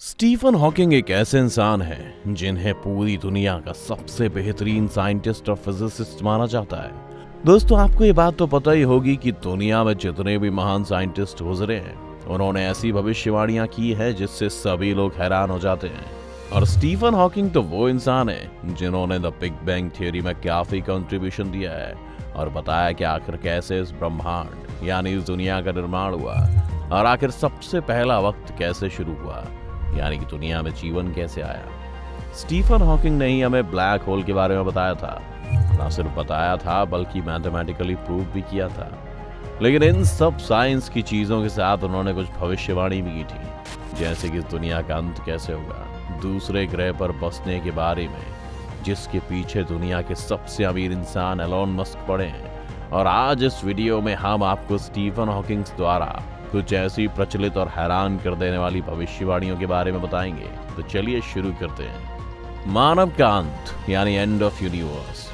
Stephen Hawking एक ऐसे इंसान हैं जिन्हें पूरी दुनिया का सबसे बेहतरीन साइंटिस्ट और फिजिसिस्ट माना जाता है। दोस्तों, आपको ये बात तो पता ही होगी कि दुनिया में जितने भी महान साइंटिस्ट गुजरे हैं उन्होंने ऐसी भविष्यवाणियां की है जिससे सभी लोग हैरान हो जाते हैं। और स्टीफन हॉकिंग तो वो इंसान है जिन्होंने द बिग बैंग थ्योरी में काफी कंट्रीब्यूशन दिया है और बताया कि आखिर कैसे इस ब्रह्मांड यानी इस दुनिया का निर्माण हुआ और आखिर सबसे पहला वक्त कैसे शुरू हुआ, यानी कि दुनिया में जीवन कैसे आया। स्टीफन हॉकिंग ने ही हमें ब्लैक होल के बारे में बताया था, ना सिर्फ बताया था बल्कि मैथमेटिकली प्रूव भी किया था। लेकिन इन सब साइंस की चीजों के साथ उन्होंने कुछ भविष्यवाणी भी की थी, जैसे कि इस दुनिया का अंत कैसे होगा, दूसरे ग्रह पर बसने के बारे में जिसके पीछे दुनिया के सबसे अमीर इंसान एलोन मस्क पड़े हैं। और आज इस वीडियो में हम आपको स्टीफन हॉकिंग द्वारा कुछ ऐसी प्रचलित और हैरान कर देने वाली भविष्यवाणियों के बारे में बताएंगे। तो चलिए शुरू करते हैं। मानव का अंत यानी एंड ऑफ यूनिवर्स।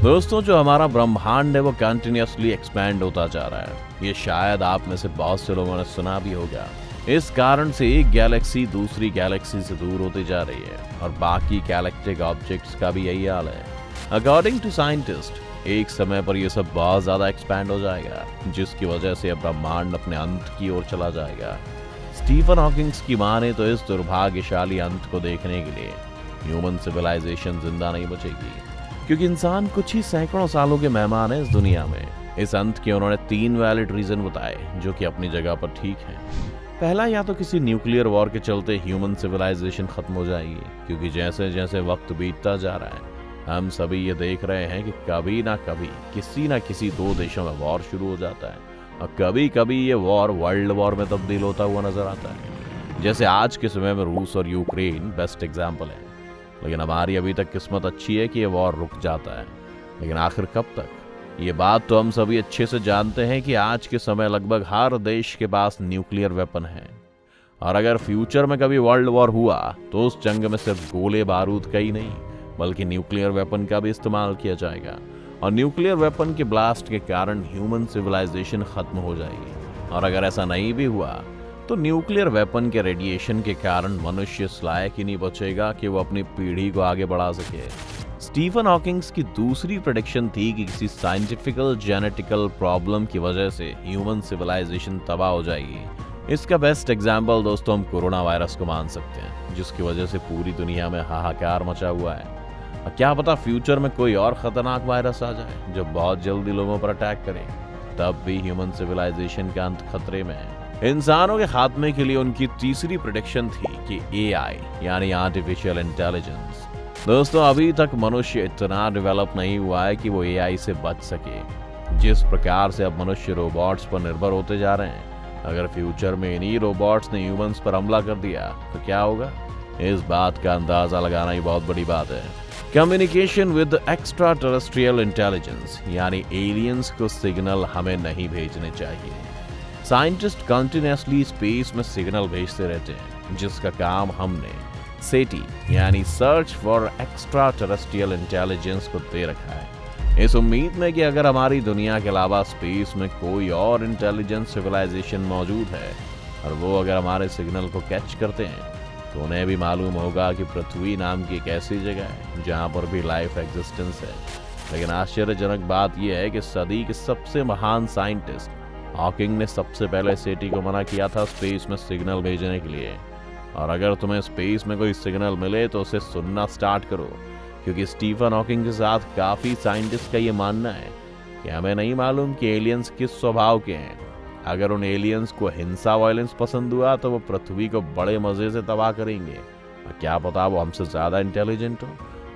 दोस्तों, जो हमारा ब्रह्मांड है वो कंटिन्यूअसली एक्सपैंड होता जा रहा है। ये शायद आप में से बहुत से लोगों ने सुना भी होगा। इस कारण से एक गैलेक्सी दूसरी गैलेक्सी से दूर होती जा रही है और बाकी गैलेक्टिक ऑब्जेक्ट्स का भी यही हाल है। अकॉर्डिंग टू साइंटिस्ट एक समय पर यह सब बहुत ज्यादा एक्सपैंड हो जाएगा, जिसकी वजह से ब्रह्मांड अपने अंत की ओर चला जाएगा। स्टीफन हॉकिंग की माने तो इस दुर्भाग्यशाली अंत को देखने के लिए ह्यूमन सिविलाइजेशन जिंदा नहीं बचेगी, क्योंकि इंसान कुछ ही सैकड़ों सालों के मेहमान हैं इस दुनिया में। इस अंत के उन्होंने 3 वैलिड रीजन बताए जो कि अपनी जगह पर ठीक हैं। पहला, या तो किसी न्यूक्लियर वॉर के चलते ह्यूमन सिविलाइजेशन खत्म हो जाएगी, क्योंकि जैसे जैसे वक्त बीतता जा रहा है हम सभी ये देख रहे हैं कि कभी ना कभी किसी ना किसी 2 देशों में वॉर शुरू हो जाता है और कभी कभी ये वॉर वर्ल्ड वॉर में तब्दील होता हुआ नजर आता है। जैसे आज के समय में रूस और यूक्रेन बेस्ट एग्जाम्पल है। लेकिन हमारी अभी तक किस्मत अच्छी है कि ये वॉर रुक जाता है, लेकिन आखिर कब तक? ये बात तो हम सभी अच्छे से जानते हैं कि आज के समय लगभग हर देश के पास न्यूक्लियर वेपन है। और अगर फ्यूचर में कभी वर्ल्ड वॉर हुआ तो उस जंग में सिर्फ गोले बारूद का ही नहीं बल्कि न्यूक्लियर वेपन का भी इस्तेमाल किया जाएगा। और न्यूक्लियर वेपन के ब्लास्ट के कारण ह्यूमन सिविलाइजेशन खत्म हो जाएगी। और अगर ऐसा नहीं भी हुआ तो न्यूक्लियर वेपन के रेडिएशन के कारण मनुष्य इस लायक ही नहीं बचेगा कि वो अपनी पीढ़ी को आगे बढ़ा सके। स्टीफन हॉकिंग की दूसरी प्रेडिक्शन थी कि किसी साइंटिफिकल जेनेटिकल प्रॉब्लम की वजह से ह्यूमन सिविलाइजेशन तबाह हो जाएगी। इसका बेस्ट एग्जाम्पल दोस्तों हम कोरोना वायरस को मान सकते हैं, जिसकी वजह से पूरी दुनिया में हाहाकार मचा हुआ है। क्या पता फ्यूचर में कोई और खतरनाक वायरस आ जाए जो बहुत जल्दी लोगों पर अटैक करे, तब भी ह्यूमन सिविलाइजेशन का अंत खतरे में है। इंसानों के खात्मे के लिए उनकी तीसरी प्रेडिक्शन थी कि एआई यानी आर्टिफिशियल इंटेलिजेंस। दोस्तों, अभी तक मनुष्य इतना डेवलप नहीं हुआ है कि वो एआई से बच सके। जिस प्रकार से अब मनुष्य रोबोट्स पर निर्भर होते जा रहे हैं, अगर फ्यूचर में इन्हीं रोबोट्स ने ह्यूमंस पर हमला कर दिया तो क्या होगा? इस बात का अंदाजा लगाना ही बहुत बड़ी बात है। Communication with extra terrestrial intelligence यानी एलियंस को सिग्नल हमें नहीं भेजने चाहिए। साइंटिस्ट कंटिन्यूअसली स्पेस में सिग्नल भेजते रहते हैं, जिसका काम हमने सेटी यानी search for extra terrestrial intelligence को दे रखा है, इस उम्मीद में कि अगर हमारी दुनिया के अलावा स्पेस में कोई और इंटेलिजेंट सिविलाइजेशन मौजूद है और वो अगर हमारे सिग्नल को कैच करते हैं तो उन्हें भी मालूम होगा कि पृथ्वी नाम की एक ऐसी जगह है जहां पर भी लाइफ एग्जिस्टेंस है। लेकिन आश्चर्यजनक बात यह है कि सदी के सबसे महान साइंटिस्ट हॉकिंग ने सबसे पहले सेटी को मना किया था स्पेस में सिग्नल भेजने के लिए। और अगर तुम्हें स्पेस में कोई सिग्नल मिले तो उसे सुनना स्टार्ट करो, क्योंकि स्टीफन हॉकिंग के साथ काफी साइंटिस्ट का ये मानना है कि हमें नहीं मालूम कि एलियंस किस स्वभाव के हैं। अगर उन एलियंस को हिंसा वायलेंस पसंद हुआ तो वो पृथ्वी को बड़े मजे से तबाह करेंगे। और क्या पता वो हमसे ज्यादा इंटेलिजेंट हो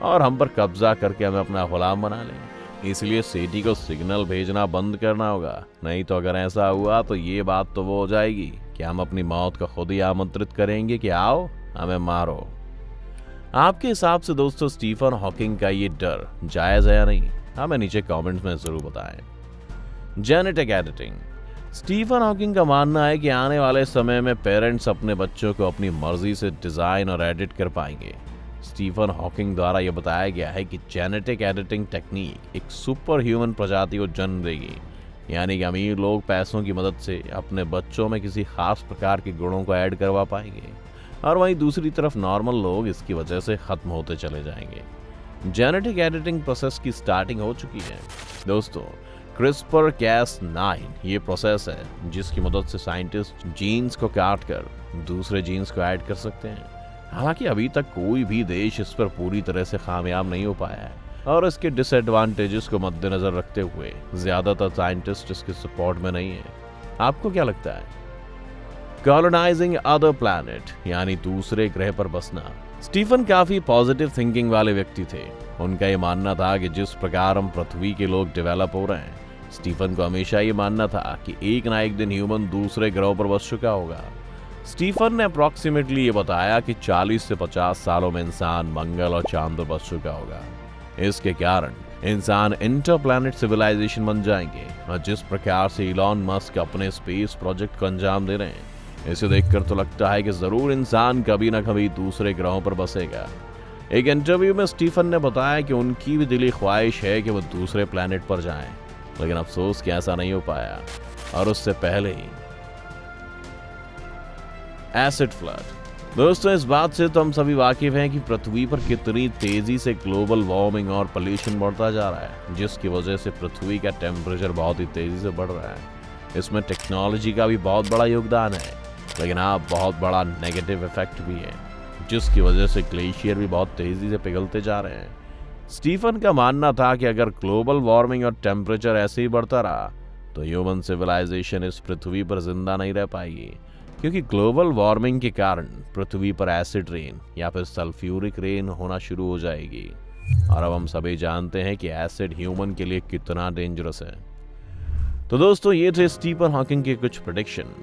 और हम पर कब्जा करके हमें अपना गुलाम बना लें। इसलिए सेटी को सिग्नल भेजना बंद करना होगा, नहीं तो अगर ऐसा हुआ तो ये बात तो वो हो जाएगी कि हम अपनी मौत को खुद ही आमंत्रित करेंगे कि आओ हमें मारो। आपके हिसाब से दोस्तों स्टीफन हॉकिंग का ये डर जायज है या नहीं? हमें नीचे कमेंट्स में जरूर बताएं। Genetic editing. स्टीफन हॉकिंग का मानना है कि आने वाले समय में पेरेंट्स अपने बच्चों को अपनी मर्जी से डिजाइन और एडिट कर पाएंगे। स्टीफन हॉकिंग द्वारा यह बताया गया है कि जेनेटिक एडिटिंग टेक्निक एक सुपर ह्यूमन प्रजाति को जन्म देगी, यानी कि अमीर लोग पैसों की मदद से अपने बच्चों में किसी खास प्रकार के गुणों को ऐड करवा पाएंगे और वहीं दूसरी तरफ नॉर्मल लोग इसकी वजह से खत्म होते चले जाएंगे। जेनेटिक एडिटिंग प्रोसेस की स्टार्टिंग हो चुकी है दोस्तों। CRISPR-Cas9 ये प्रोसेस है जिसकी मदद से साइंटिस्ट जीन्स को काट कर दूसरे जीन्स को ऐड कर सकते हैं। हालांकि अभी तक कोई भी देश इस पर पूरी तरह से कामयाब नहीं हो पाया है और इसके डिसएडवांटेजेस को मद्देनजर रखते हुए ज्यादातर साइंटिस्ट इसके सपोर्ट में नहीं है। आपको क्या लगता है? कॉलोनाइजिंग अदर प्लैनेट यानी दूसरे ग्रह पर बसना। स्टीफन काफी पॉजिटिव थिंकिंग वाले व्यक्ति थे। उनका ये मानना था कि जिस प्रकार हम पृथ्वी के लोग डेवलप हो रहे हैं, स्टीफन को हमेशा ये मानना था कि एक ना एक दिन ह्यूमन दूसरे ग्रहों पर बस चुका होगा। स्टीफन ने अप्रॉक्सीमेटली ये बताया कि 40 से 50 सालों में इंसान मंगल और चांद पर बस चुका होगा। इसके कारण इंसान इंटरप्लैनेट सिविलाइजेशन बन जाएंगे और जिस प्रकार से इलॉन मस्क अपने स्पेस प्रोजेक्ट को अंजाम दे रहे हैं, इसे देखकर तो लगता है कि जरूर इंसान कभी ना कभी दूसरे ग्रहों पर बसेगा। एक इंटरव्यू में स्टीफन ने बताया कि उनकी भी दिली ख्वाहिश है कि वो दूसरे प्लैनेट पर जाएं, लेकिन अफसोस कि ऐसा नहीं हो पाया। और उससे पहले ही एसिड फ्लड। दोस्तों, इस बात से तो हम सभी वाकिफ हैं कि पृथ्वी पर कितनी तेजी से ग्लोबल वार्मिंग और पोल्यूशन बढ़ता जा रहा है, जिसकी वजह से पृथ्वी का टेम्परेचर बहुत ही तेजी से बढ़ रहा है। इसमें टेक्नोलॉजी का भी बहुत बड़ा योगदान है, लेकिन बहुत बड़ा नेगेटिव इफेक्ट भी है, जिसकी वजह से ग्लेशियर भी बहुत तेजी से पिघलते जा रहे हैं। स्टीफन का मानना था कि अगर ग्लोबल वार्मिंग और टेम्परेचर ऐसे ही बढ़ता रहा तो ह्यूमन सिविलाइजेशन इस पृथ्वी पर जिंदा नहीं रह पाएगी, क्योंकि ग्लोबल वार्मिंग के कारण पृथ्वी पर एसिड रेन या फिर सल्फ्यूरिक रेन होना शुरू हो जाएगी। और अब हम सभी जानते हैं कि एसिड ह्यूमन के लिए कितना डेंजरस है। तो दोस्तों, ये थे स्टीफन हॉकिंग के कुछ प्रेडिक्शन।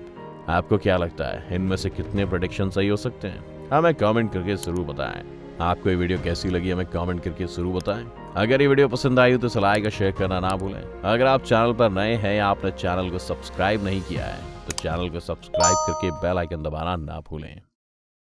आपको क्या लगता है, इनमें से कितने प्रेडिक्शन सही हो सकते हैं? हमें कमेंट करके जरूर बताएं। आपको ये वीडियो कैसी लगी हमें कमेंट करके जरूर बताएं। अगर ये वीडियो पसंद आई हो तो इसे लाइक और शेयर करना ना भूलें। अगर आप चैनल पर नए हैं या आपने चैनल को सब्सक्राइब नहीं किया है तो चैनल को सब्सक्राइब करके बेल आइकन दबाना ना भूलें।